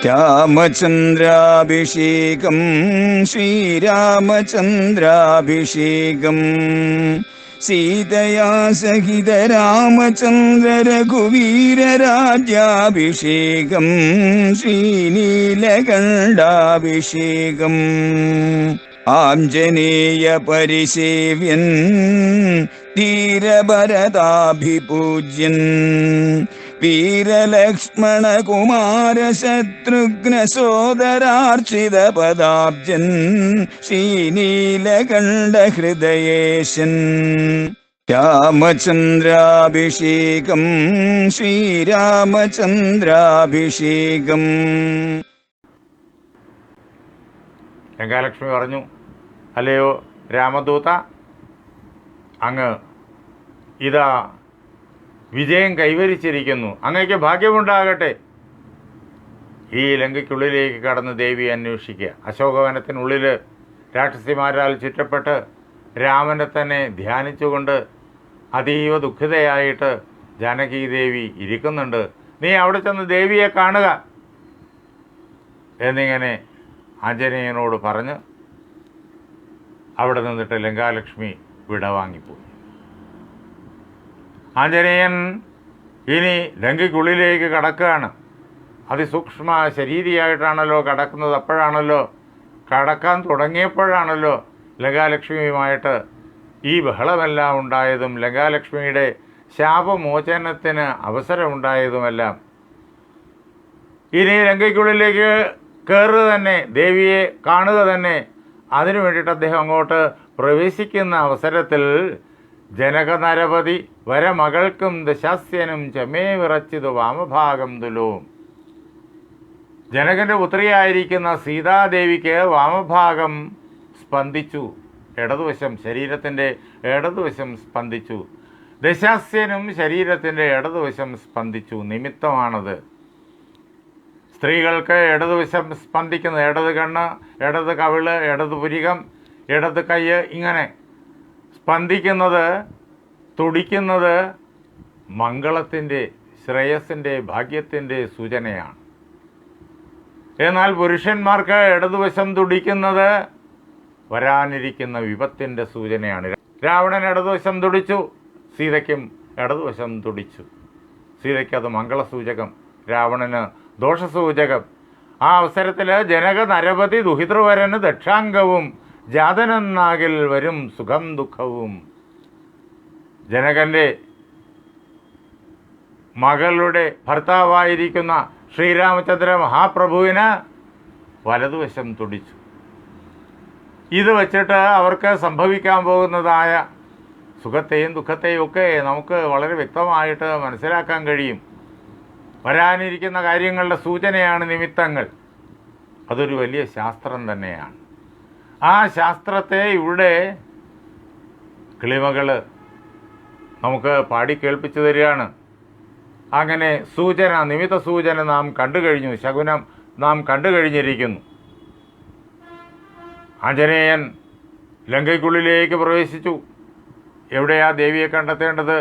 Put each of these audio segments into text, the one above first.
രാമചന്ദ്രാഭിഷേകം ശ്രീരാമചന്ദ്രാഭിഷേകം സീതയാ സഹിത രാമചന്ദ്ര രഘുവീരരാജ്യാഭിഷേകം ശ്രീനീലകണ്ഠാഭിഷേകം ആഞ്ജനേയ പരിസേവ്യൻ ധീരഭരതാഭിപൂജ്യൻ വീരലക്ഷ്മണ കുമാര ശത്രുഘ്ന സോദരാർച്ചിത പദാബ്ജൻ ശ്രീനീലകണ്ഠ ഹൃദയേശൻ രാമചന്ദ്രാഭിഷേകം ശ്രീരാമചന്ദ്രാഭിഷേകം. ലങ്കാലക്ഷ്മി പറഞ്ഞു, അല്ലയോ രാമദൂത, അങ്ങ് ഇതാ വിജയം കൈവരിച്ചിരിക്കുന്നു, അങ്ങയ്ക്ക് ഭാഗ്യമുണ്ടാകട്ടെ. ഈ ലങ്കയ്ക്കുള്ളിലേക്ക് കടന്ന് ദേവിയെ അന്വേഷിക്കുക. അശോകവനത്തിനുള്ളിൽ രാക്ഷസിമാരാൽ ചുറ്റപ്പെട്ട് രാമനെ തന്നെ ധ്യാനിച്ചുകൊണ്ട് അതീവ ദുഃഖിതയായിട്ട് ജാനകി ദേവി ഇരിക്കുന്നുണ്ട്. നീ അവിടെ ചെന്ന് ദേവിയെ കാണുക എന്നിങ്ങനെ ആഞ്ജനേയനോട് പറഞ്ഞ് അവിടെ നിന്നിട്ട് ലങ്കാലക്ഷ്മി വിടവാങ്ങിപ്പോയി. ആഞ്ജനേയൻ ഇനി ലങ്കയ്ക്കുള്ളിലേക്ക് കടക്കുകയാണ്. അതിസൂക്ഷ്മ ശരീരിയായിട്ടാണല്ലോ കടക്കുന്നത്. അപ്പോഴാണല്ലോ കടക്കാൻ തുടങ്ങിയപ്പോഴാണല്ലോ ലങ്കാലക്ഷ്മിയുമായിട്ട് ഈ ബഹളമെല്ലാം ഉണ്ടായതും ലങ്കാലക്ഷ്മിയുടെ ശാപമോചനത്തിന് അവസരമുണ്ടായതുമെല്ലാം. ഇനി ലങ്കയ്ക്കുള്ളിലേക്ക് കയറുക തന്നെ, ദേവിയെ കാണുക തന്നെ, അതിനു വേണ്ടിയിട്ട് അദ്ദേഹം അങ്ങോട്ട് പ്രവേശിക്കുന്ന അവസരത്തിൽ ജനകനരപതി വരമകൾക്കും ദശാസ്യനും ചമേ വിറച്ചിതു വാമഭാഗം തുലോം. ജനകൻ്റെ പുത്രിയായിരിക്കുന്ന സീതാദേവിക്ക് വാമഭാഗം സ്പന്ദിച്ചു, ഇടതുവശം, ശരീരത്തിൻ്റെ ഇടതുവശം സ്പന്ദിച്ചു. ദശാസ്യനും ശരീരത്തിൻ്റെ ഇടതുവശം സ്പന്ദിച്ചു. നിമിത്തമാണത്. സ്ത്രീകൾക്ക് ഇടതുവശം സ്പന്ദിക്കുന്നത്, ഇടത് കണ്ണ്, ഇടത് കവിള്, ഇടത് പുരികം, ഇടത് കൈ, ഇങ്ങനെ സ്പന്ദിക്കുന്നത്, തുടിക്കുന്നത് മംഗളത്തിൻ്റെ, ശ്രേയസിൻ്റെ, ഭാഗ്യത്തിൻ്റെ സൂചനയാണ്. എന്നാൽ പുരുഷന്മാർക്ക് ഇടതുവശം തുടിക്കുന്നത് വരാനിരിക്കുന്ന വിപത്തിൻ്റെ സൂചനയാണ്. രാവണൻ ഇടതുവശം തുടിച്ചു, സീതയ്ക്കും ഇടതുവശം തുടിച്ചു. സീതയ്ക്ക് അത് മംഗളസൂചകം, രാവണന് ദോഷസൂചകം. ആ അവസരത്തിൽ ജനക നരപതി ദുഹിതൃവരന് ദക്ഷാംഗവും ജാതനെന്നാകിൽ വരും സുഖം ദുഃഖവും. ജനകൻ്റെ മകളുടെ ഭർത്താവായിരിക്കുന്ന ശ്രീരാമചന്ദ്ര മഹാപ്രഭുവിന് വലതുവശം തുടിച്ചു. ഇത് വച്ചിട്ട് അവർക്ക് സംഭവിക്കാൻ പോകുന്നതായ സുഖത്തെയും ദുഃഖത്തെയും ഒക്കെ നമുക്ക് വളരെ വ്യക്തമായിട്ട് മനസ്സിലാക്കാൻ കഴിയും. വരാനിരിക്കുന്ന കാര്യങ്ങളുടെ സൂചനയാണ് നിമിത്തങ്ങൾ. അതൊരു വലിയ ശാസ്ത്രം തന്നെയാണ്. ആ ശാസ്ത്രത്തെ ഇവിടെ കിളിമകൾ നമുക്ക് പാടി കേൾപ്പിച്ചു തരികയാണ്. അങ്ങനെ സൂചന, നിമിത്ത സൂചന നാം കണ്ടു കഴിഞ്ഞു, ശകുനം നാം കണ്ടു കഴിഞ്ഞിരിക്കുന്നു. ആഞ്ജനേയൻ ലങ്കയ്ക്കുള്ളിലേക്ക് പ്രവേശിച്ചു. എവിടെയാ ദേവിയെ കണ്ടെത്തേണ്ടത്?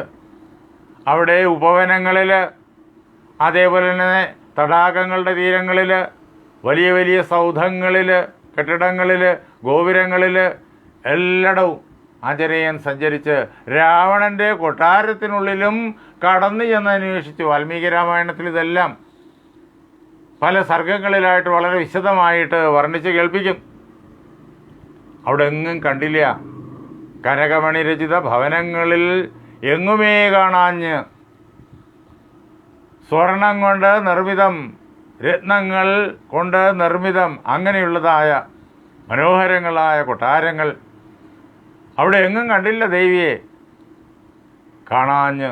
അവിടെ ഉപവനങ്ങളിൽ, അതേപോലെ തന്നെ തടാകങ്ങളുടെ തീരങ്ങളിൽ, വലിയ വലിയ സൗധങ്ങളിൽ, കെട്ടിടങ്ങളിൽ, ഗോപുരങ്ങളിൽ എല്ലായിടവും ആഞ്ജനേയൻ സഞ്ചരിച്ച് രാവണൻ്റെ കൊട്ടാരത്തിനുള്ളിലും കടന്നു ചെന്ന് അന്വേഷിച്ചു. വാൽമീകി രാമായണത്തിൽ ഇതെല്ലാം പല സർഗങ്ങളിലായിട്ട് വളരെ വിശദമായിട്ട് വർണ്ണിച്ച് കേൾപ്പിക്കും. അവിടെ എങ്ങും കണ്ടില്ല. കനകമണിരചിത ഭവനങ്ങളിൽ എങ്ങുമേ കാണാഞ്ഞ് സ്വർണം കൊണ്ട് നിർമ്മിതം, രത്നങ്ങൾ കൊണ്ട് നിർമ്മിതം, അങ്ങനെയുള്ളതായ മനോഹരങ്ങളായ കൊട്ടാരങ്ങൾ അവിടെ എങ്ങും കണ്ടില്ല. ദേവിയെ കാണാഞ്ഞ്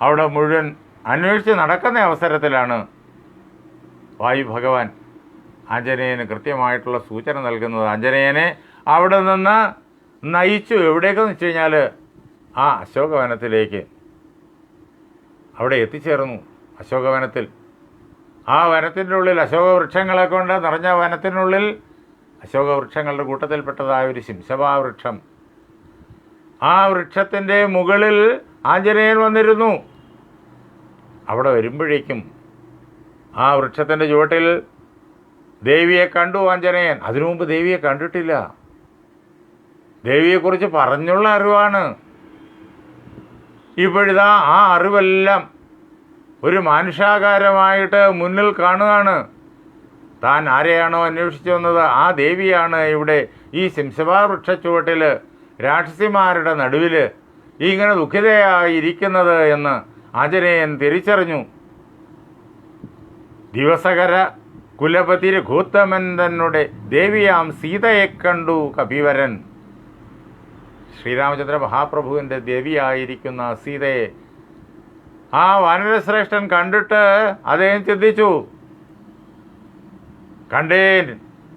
അവിടെ മുഴുവൻ അന്വേഷിച്ച് നടക്കുന്ന അവസരത്തിലാണ് വായു ഭഗവാൻ ആഞ്ജനേയന് കൃത്യമായിട്ടുള്ള സൂചന നൽകുന്നത്. ആഞ്ജനേയനെ അവിടെ നിന്ന് നയിച്ചു. എവിടേക്കെന്ന് വെച്ച് കഴിഞ്ഞാൽ ആ അശോകവനത്തിലേക്ക് അവിടെ എത്തിച്ചേർന്നു. അശോകവനത്തിൽ, ആ വനത്തിൻ്റെ ഉള്ളിൽ, അശോകവൃക്ഷങ്ങളെ കൊണ്ട് നിറഞ്ഞ വനത്തിനുള്ളിൽ, അശോകവൃക്ഷങ്ങളുടെ കൂട്ടത്തിൽപ്പെട്ടതായ ഒരു ശിംശഭാവൃക്ഷം, ആ വൃക്ഷത്തിൻ്റെ മുകളിൽ ആഞ്ജനേയൻ വന്നിരുന്നു. അവിടെ വരുമ്പോഴേക്കും ആ വൃക്ഷത്തിൻ്റെ ചുവട്ടിൽ ദേവിയെ കണ്ടു ആഞ്ജനേയൻ. അതിനു മുമ്പ് ദേവിയെ കണ്ടിട്ടില്ല. ദേവിയെക്കുറിച്ച് പറഞ്ഞുള്ള അറിവാണ്. ഇപ്പോഴിതാ ആ അറിവെല്ലാം ഒരു മാനുഷാകാരമായിട്ട് മുന്നിൽ കാണുകയാണ്. താൻ ആരെയാണോ അന്വേഷിച്ചു വന്നത് ആ ദേവിയാണ് ഇവിടെ ഈ ശിംശപാ വൃക്ഷച്ചുവട്ടിൽ രാക്ഷസിമാരുടെ നടുവിൽ ഇങ്ങനെ ദുഃഖിതയായിരിക്കുന്നത് എന്ന് ആഞ്ജനേയൻ തിരിച്ചറിഞ്ഞു. ദിവസകര കുലപതി രഘുത്തമൻ തന്നെ ദേവിയാം സീതയെ കണ്ടു കപിവരൻ. ശ്രീരാമചന്ദ്ര മഹാപ്രഭുവിൻ്റെ ദേവിയായിരിക്കുന്ന സീതയെ ആ വാനരശ്രേഷ്ഠൻ കണ്ടിട്ട് അദ്ദേഹം ചിന്തിച്ചു, കണ്ടേൻ,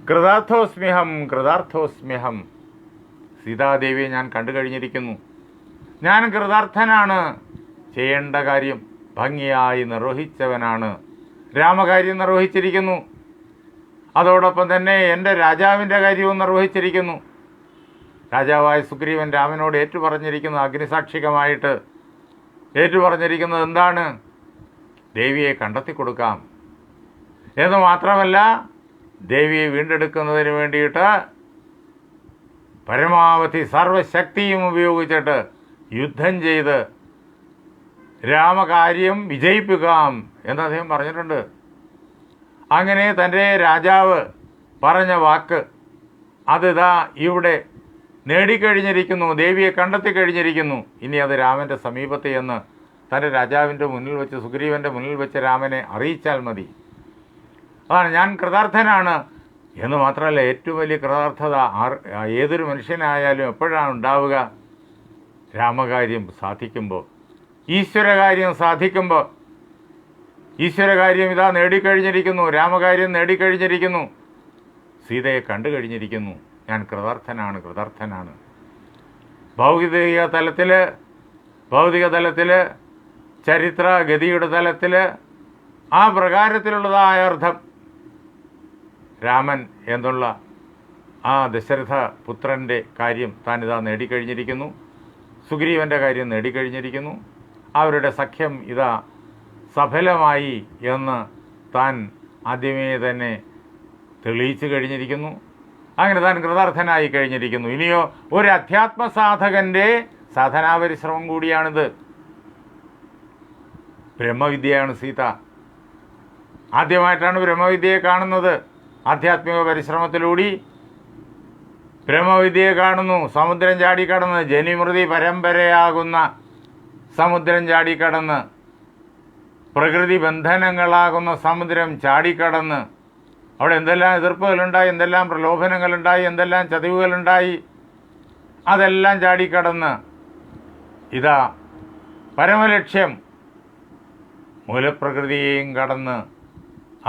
കൃതാർത്ഥോസ്മ്യഹം കൃതാർത്ഥോസ്മ്യഹം. സീതാദേവിയെ ഞാൻ കണ്ടു കഴിഞ്ഞിരിക്കുന്നു. ഞാൻ കൃതാർത്ഥനാണ്. ചെയ്യേണ്ട കാര്യം ഭംഗിയായി നിർവഹിച്ചവനാണ്. രാമകാര്യം നിർവഹിച്ചിരിക്കുന്നു. അതോടൊപ്പം തന്നെ എൻ്റെ രാജാവിൻ്റെ കാര്യവും നിർവഹിച്ചിരിക്കുന്നു. രാജാവായ സുഗ്രീവൻ രാമനോട് ഏറ്റുപറഞ്ഞിരിക്കുന്നത്, അഗ്നിസാക്ഷികമായിട്ട് ഏറ്റുപറഞ്ഞിരിക്കുന്നത് എന്താണ്? ദേവിയെ കണ്ടെത്തി കൊടുക്കാം എന്ന് മാത്രമല്ല, ദേവിയെ വീണ്ടെടുക്കുന്നതിന് വേണ്ടിയിട്ട് പരമാവധി സർവശക്തിയും ഉപയോഗിച്ചിട്ട് യുദ്ധം ചെയ്ത് രാമകാര്യം വിജയിപ്പിക്കാം എന്ന് അദ്ദേഹം പറഞ്ഞിട്ടുണ്ട്. അങ്ങനെ തൻ്റെ രാജാവ് പറഞ്ഞ വാക്ക് അതിതാ ഇവിടെ നേടിക്കഴിഞ്ഞിരിക്കുന്നു. ദേവിയെ കണ്ടെത്തി കഴിഞ്ഞിരിക്കുന്നു. ഇനി അത് രാമൻ്റെ സമീപത്ത് എന്ന് തൻ്റെ രാജാവിൻ്റെ മുന്നിൽ വെച്ച്, സുഗ്രീവൻ്റെ മുന്നിൽ വെച്ച് രാമനെ അറിയിച്ചാൽ മതി. അതാണ്, ഞാൻ കൃതാർത്ഥനാണ് എന്ന് മാത്രമല്ല, ഏറ്റവും വലിയ കൃതാർത്ഥത ഏതൊരു മനുഷ്യനായാലും എപ്പോഴാണ് ഉണ്ടാവുക? രാമകാര്യം സാധിക്കുമ്പോൾ, ഈശ്വരകാര്യം സാധിക്കുമ്പോൾ. ഈശ്വരകാര്യം ഇതാ നേടിക്കഴിഞ്ഞിരിക്കുന്നു, രാമകാര്യം നേടിക്കഴിഞ്ഞിരിക്കുന്നു, സീതയെ കണ്ടു കഴിഞ്ഞിരിക്കുന്നു. ഞാൻ കൃതാർത്ഥനാണ്, കൃതാർത്ഥനാണ്. ഭൗതിക തലത്തിൽ ചരിത്രഗതിയുടെ തലത്തിൽ ആ പ്രകാരത്തിലുള്ളതായ അർത്ഥം രാമൻ എന്നുള്ള ആ ദശരഥ പുത്രൻ്റെ കാര്യം താനിതാ നേടിക്കഴിഞ്ഞിരിക്കുന്നു. സുഗ്രീവൻ്റെ കാര്യം നേടിക്കഴിഞ്ഞിരിക്കുന്നു. അവരുടെ സഖ്യം ഇതാ സഫലമായി എന്ന് താൻ ആദ്യമേ തന്നെ തെളിയിച്ചു കഴിഞ്ഞിരിക്കുന്നു. അങ്ങനെ താൻ കൃതാർത്ഥനായി കഴിഞ്ഞിരിക്കുന്നു. ഇനിയോ ഒരു അധ്യാത്മ സാധകൻ്റെ സാധനാപരിശ്രമം കൂടിയാണിത്. ബ്രഹ്മവിദ്യയാണ് സീത. ആദ്യമായിട്ടാണ് ബ്രഹ്മവിദ്യയെ കാണുന്നത്. ആധ്യാത്മിക പരിശ്രമത്തിലൂടെ ബ്രഹ്മവിദ്യയെ കാണുന്നു. സമുദ്രം ചാടിക്കടന്ന്, ജനിമൃതി പരമ്പരയാകുന്ന സമുദ്രം ചാടിക്കടന്ന്, പ്രകൃതി ബന്ധനങ്ങളാകുന്ന സമുദ്രം ചാടിക്കടന്ന്, അവിടെ എന്തെല്ലാം എതിർപ്പുകളുണ്ടായി, എന്തെല്ലാം പ്രലോഭനങ്ങളുണ്ടായി, എന്തെല്ലാം ചതിവുകളുണ്ടായി, അതെല്ലാം ചാടിക്കടന്ന് ഇതാ പരമലക്ഷ്യം മൂലപ്രകൃതിയെയും കടന്ന്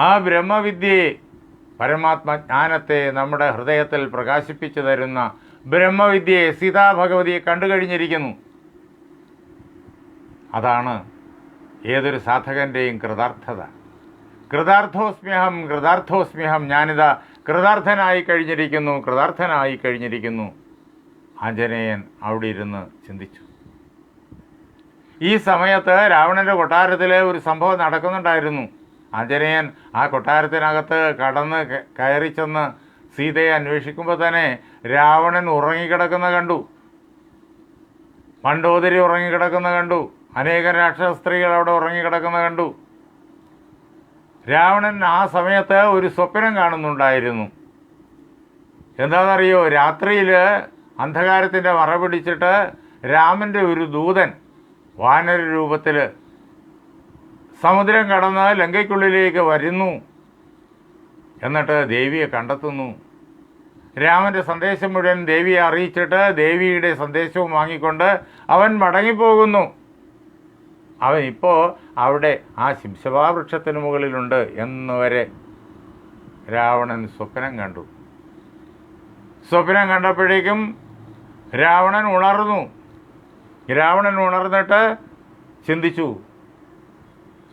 ആ ബ്രഹ്മവിദ്യയെ, പരമാത്മജ്ഞാനത്തെ നമ്മുടെ ഹൃദയത്തിൽ പ്രകാശിപ്പിച്ചു തരുന്ന ബ്രഹ്മവിദ്യയെ, സീതാഭഗവതിയെ കണ്ടു കഴിഞ്ഞിരിക്കുന്നു. അതാണ് ഏതൊരു സാധകൻ്റെയും കൃതാർത്ഥത. കൃതാർത്ഥോസ്മ്യഹം കൃതാർത്ഥോസ്മ്യഹം. ഞാനിതാ കൃതാർത്ഥനായി കഴിഞ്ഞിരിക്കുന്നു, കൃതാർത്ഥനായി കഴിഞ്ഞിരിക്കുന്നു. ആഞ്ജനേയൻ അവിടെ ഇരുന്ന് ചിന്തിച്ചു. ഈ സമയത്ത് രാവണൻ്റെ കൊട്ടാരത്തിൽ ഒരു സംഭവം നടക്കുന്നുണ്ടായിരുന്നു. ആഞ്ജനേയൻ ആ കൊട്ടാരത്തിനകത്ത് കയറി ചെന്ന് സീതയെ അന്വേഷിക്കുമ്പോൾ തന്നെ രാവണൻ ഉറങ്ങിക്കിടക്കുന്ന കണ്ടു. മണ്ഡോദരി ഉറങ്ങിക്കിടക്കുന്ന കണ്ടു. അനേകം രാക്ഷസ സ്ത്രീകൾ അവിടെ ഉറങ്ങിക്കിടക്കുന്ന കണ്ടു. രാവണൻ ആ സമയത്ത് ഒരു സ്വപ്നം കാണുന്നുണ്ടായിരുന്നു. എന്താണെന്നറിയോ? രാത്രിയിൽ അന്ധകാരത്തിൻ്റെ മറ പിടിച്ചിട്ട് രാമൻ്റെ ഒരു ദൂതൻ വാനര രൂപത്തിൽ സമുദ്രം കടന്ന് ലങ്കയ്ക്കുള്ളിലേക്ക് വരുന്നു. എന്നിട്ട് ദേവിയെ കണ്ടെത്തുന്നു. രാമൻ്റെ സന്ദേശം മുഴുവൻ ദേവിയെ അറിയിച്ചിട്ട് ദേവിയുടെ സന്ദേശവും വാങ്ങിക്കൊണ്ട് അവൻ മടങ്ങിപ്പോകുന്നു. അവൻ ഇപ്പോൾ അവിടെ ആ ശിംശപാ വൃക്ഷത്തിന് മുകളിലുണ്ട് എന്നുവരെ രാവണൻ സ്വപ്നം കണ്ടു. സ്വപ്നം കണ്ടപ്പോഴേക്കും രാവണൻ ഉണർന്നു. രാവണൻ ഉണർന്നിട്ട് ചിന്തിച്ചു,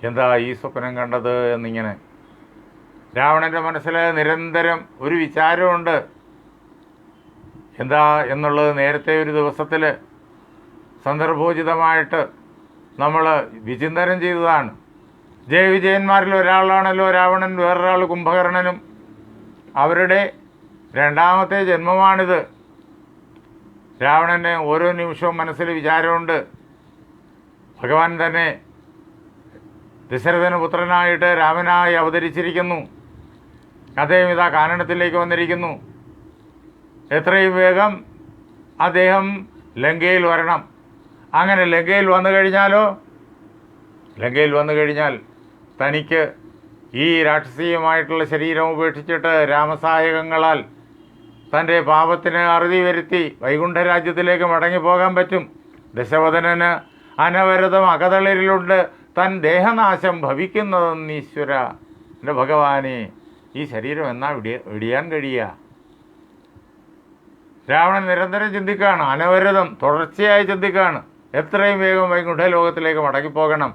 എന്താ ഈ സ്വപ്നം കണ്ടത് എന്നിങ്ങനെ. രാവണൻ്റെ മനസ്സിൽ നിരന്തരം ഒരു വിചാരമുണ്ട്. എന്താ എന്നുള്ളത് നേരത്തെ ഒരു ദിവസത്തിൽ സന്ദർഭോചിതമായിട്ട് നമ്മൾ വിചിന്തനം ചെയ്തതാണ്. ജയവിജയന്മാരിൽ ഒരാളാണല്ലോ രാവണൻ. വേറൊരാൾ കുംഭകർണനും. അവരുടെ രണ്ടാമത്തെ ജന്മമാണിത്. രാവണന് ഓരോ നിമിഷവും മനസ്സിൽ വിചാരമുണ്ട്. ഭഗവാൻ തന്നെ ദശരഥന് പുത്രനായിട്ട് രാമനായി അവതരിച്ചിരിക്കുന്നു. അദ്ദേഹം ഇതാ കാനനത്തിലേക്ക് വന്നിരിക്കുന്നു. എത്രയും വേഗം അദ്ദേഹം ലങ്കയിൽ വരണം. അങ്ങനെ ലങ്കയിൽ വന്നു കഴിഞ്ഞാൽ തനിക്ക് ഈ രാക്ഷസീയമായിട്ടുള്ള ശരീരം ഉപേക്ഷിച്ചിട്ട് രാമസായകങ്ങളാൽ തൻ്റെ പാപത്തിന് അറുതി വരുത്തി വൈകുണ്ഠരാജ്യത്തിലേക്ക് മടങ്ങിപ്പോകാൻ പറ്റും. ദശവദനന് അനവരതം അകതളിരിലുണ്ട് തൻ ദേഹനാശം ഭവിക്കുന്നതെന്ന് ഈശ്വര. എൻ്റെ ഭഗവാനെ, ഈ ശരീരം എന്നാ വെടിയാൻ കഴിയുക? രാവണൻ നിരന്തരം ചിന്തിക്കുകയാണ്, അനവരതം തുടർച്ചയായി ചിന്തിക്കുകയാണ്. എത്രയും വേഗം വൈകുണ്ഠ ലോകത്തിലേക്ക് മടങ്ങിപ്പോകണം.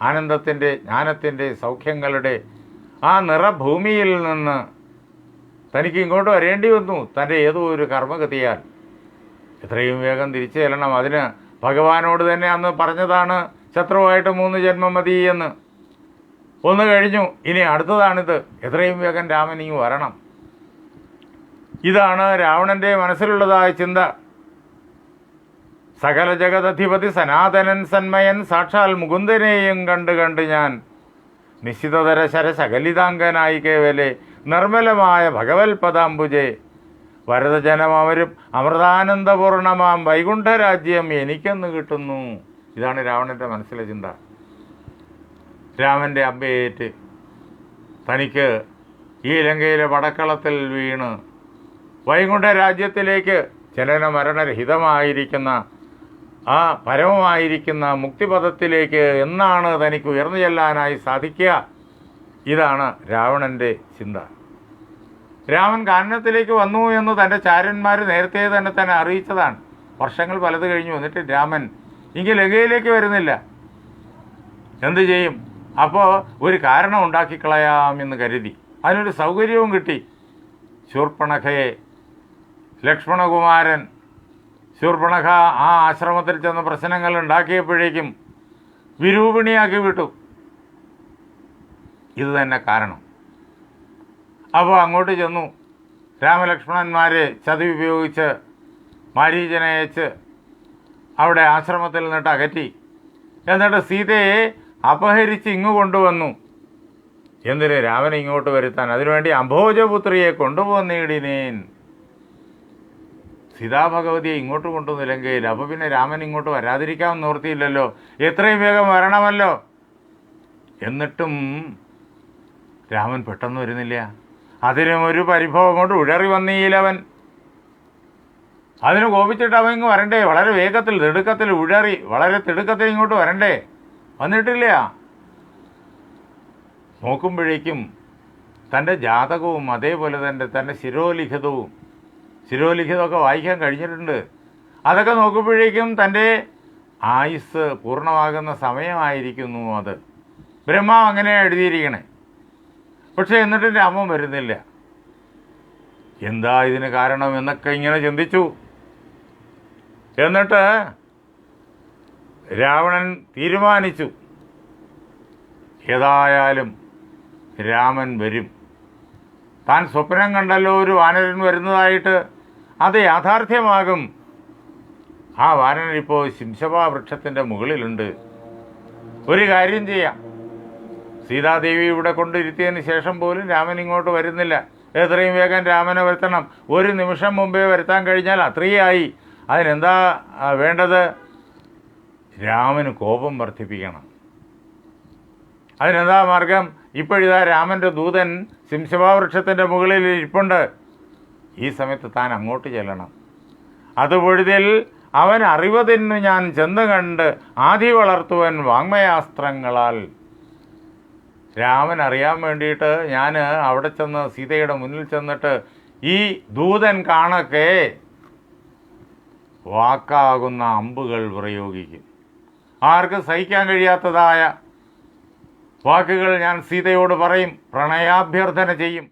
ആനന്ദത്തിൻ്റെ, ജ്ഞാനത്തിൻ്റെ, സൗഖ്യങ്ങളുടെ ആ നിറഭൂമിയിൽ നിന്ന് തനിക്ക് ഇങ്ങോട്ട് വരേണ്ടി വന്നു തൻ്റെ ഏതോ ഒരു കർമ്മഗതിയാൽ. എത്രയും വേഗം തിരിച്ചു ചെല്ലണം. അതിന് ഭഗവാനോട് തന്നെ അന്ന് പറഞ്ഞതാണ്, ശത്രുവായിട്ട് 3 ജന്മം മതി എന്ന്. ഒന്ന് കഴിഞ്ഞു, ഇനി അടുത്തതാണിത്. എത്രയും വേഗം രാമൻ ഇങ്ങ് വരണം. ഇതാണ് രാവണൻ്റെ മനസ്സിലുള്ളതായ ചിന്ത. സകല ജഗദധിപതി സനാതനൻ സന്മയൻ സാക്ഷാൽ മുകുന്ദനെയും കണ്ട് ഞാൻ നിശ്ചിതതര ശരശകലിതാംഗനായി കേവലെ നിർമ്മലമായ ഭഗവൽ പദാംബുജെ വരദജനമരും അമൃതാനന്ദപൂർണമാം വൈകുണ്ഠരാജ്യം എനിക്കെന്ന് കിട്ടുന്നു. ഇതാണ് രാവണൻ്റെ മനസ്സിലെ ചിന്ത. രാമൻ്റെ അമ്പയേറ്റ് തനിക്ക് ഈ ലങ്കയിലെ പടക്കളത്തിൽ വീണ് വൈകുണ്ഠരാജ്യത്തിലേക്ക് ജനന മരണരഹിതമായിരിക്കുന്ന ആ പരമമായിരിക്കുന്ന മുക്തിപദത്തിലേക്ക് എന്നാണ് തനിക്ക് ഉയർന്നു ചെല്ലാനായി സാധിക്കുക? ഇതാണ് രാവണൻ്റെ ചിന്ത. രാമൻ കാനനത്തിലേക്ക് വന്നു എന്ന് തൻ്റെ ചാരന്മാർ നേരത്തെ തന്നെ അറിയിച്ചതാണ്. വർഷങ്ങൾ പലത് കഴിഞ്ഞു. എന്നിട്ട് രാമൻ ഇങ്ങനെ ലങ്കയിലേക്ക് വരുന്നില്ല. എന്തു ചെയ്യും? അപ്പോൾ ഒരു കാരണം ഉണ്ടാക്കിക്കളയാമെന്ന് കരുതി. അതിനൊരു സൗകര്യവും കിട്ടി. ശൂർപ്പണഖയെ ലക്ഷ്മണകുമാരൻ ശൂർപ്പണഖ ആ ആശ്രമത്തിൽ ചെന്ന് പ്രശ്നങ്ങൾ ഉണ്ടാക്കിയപ്പോഴേക്കും വിരൂപിണിയാക്കി വിട്ടു. ഇത് തന്നെ കാരണം. അപ്പോൾ അങ്ങോട്ട് ചെന്നു. രാമലക്ഷ്മണന്മാരെ ചതി ഉപയോഗിച്ച് മാരീചനെ അയച്ച് അവിടെ ആശ്രമത്തിൽ നിന്നിട്ട് അകറ്റി. എന്നിട്ട് സീതയെ അപഹരിച്ച് ഇങ്ങു കൊണ്ടുവന്നു. എന്തിന്? രാമനെ ഇങ്ങോട്ട് വരുത്താൻ. അതിനുവേണ്ടി അംഭോജപുത്രിയെ കൊണ്ടുപോന്നിടിനേൻ. സീതാഭഗവതിയെ ഇങ്ങോട്ട് കൊണ്ടുവന്നു ലങ്കയിൽ. അപ്പോൾ പിന്നെ രാമൻ ഇങ്ങോട്ട് വരാതിരിക്കാൻ നിവൃത്തിയില്ലല്ലോ. എത്രയും വേഗം വരണമല്ലോ. എന്നിട്ടും രാമൻ പെട്ടെന്ന് വരുന്നില്ല. അതിനും ഒരു പരിഭവം കൊണ്ട് ഉഴറി വന്നീലവൻ. അതിന് കോപിച്ചിട്ട് അവൻ ഇങ്ങ് വരണ്ടേ? വളരെ വേഗത്തിൽ തിടുക്കത്തിൽ ഉഴറി വളരെ തിടുക്കത്തിൽ ഇങ്ങോട്ട് വരണ്ടേ? വന്നിട്ടില്ല. നോക്കുമ്പോഴേക്കും തൻ്റെ ജാതകവും അതേപോലെ തൻ്റെ ശിരോലിഖിതമൊക്കെ വായിക്കാൻ കഴിഞ്ഞിട്ടുണ്ട്. അതൊക്കെ നോക്കുമ്പോഴേക്കും തൻ്റെ ആയുസ് പൂർണ്ണമാകുന്ന സമയമായിരിക്കുന്നു. അത് ബ്രഹ്മാവ് അങ്ങനെയാണ് എഴുതിയിരിക്കണേ. പക്ഷേ എന്നിട്ട് രാമൻ വരുന്നില്ല. എന്താ ഇതിന് കാരണം എന്നൊക്കെ ഇങ്ങനെ ചിന്തിച്ചു. എന്നിട്ട് രാവണൻ തീരുമാനിച്ചു, ഏതായാലും രാമൻ വരും. താൻ സ്വപ്നം കണ്ടല്ലോ ഒരു വാനരൻ വരുന്നതായിട്ട്, അത് യാഥാർത്ഥ്യമാകും. ആ വാനരൻ ഇപ്പോൾ ശിംശപാ വൃക്ഷത്തിൻ്റെ മുകളിലുണ്ട്. ഒരു കാര്യം ചെയ്യാം, സീതാദേവി ഇവിടെ കൊണ്ടിരുത്തിയതിന് ശേഷം പോലും രാമൻ ഇങ്ങോട്ട് വരുന്നില്ല. എത്രയും വേഗം രാമനെ വരുത്തണം. ഒരു നിമിഷം മുമ്പേ വരുത്താൻ കഴിഞ്ഞാൽ അത്രയായി. അതിനെന്താ വേണ്ടത്? രാമന് കോപം വർദ്ധിപ്പിക്കണം. അതിനെന്താ മാർഗം? ഇപ്പോഴിതാ രാമൻ്റെ ദൂതൻ ശിംശപാവൃക്ഷത്തിൻ്റെ മുകളിൽ ഇരിപ്പുണ്ട്. ഈ സമയത്ത് താൻ അങ്ങോട്ട് ചെല്ലണം. അതുപൊഴുതിൽ അവൻ അറിവതിന്നു ഞാൻ ചെന്ന് കണ്ട് ആദി വളർത്തുവൻ വാങ്മയാസ്ത്രങ്ങളാൽ. രാമൻ അറിയാൻ വേണ്ടിയിട്ട് ഞാൻ അവിടെ ചെന്ന് സീതയുടെ മുന്നിൽ ചെന്നിട്ട് ഈ ദൂതൻ കാണക്കെ വാക്കാകുന്ന അമ്പുകൾ പ്രയോഗിക്കും. ആർക്ക് സഹിക്കാൻ കഴിയാത്തതായ വാക്കുകൾ ഞാൻ സീതയോട് പറയും, പ്രണയാഭ്യർത്ഥന ചെയ്യും.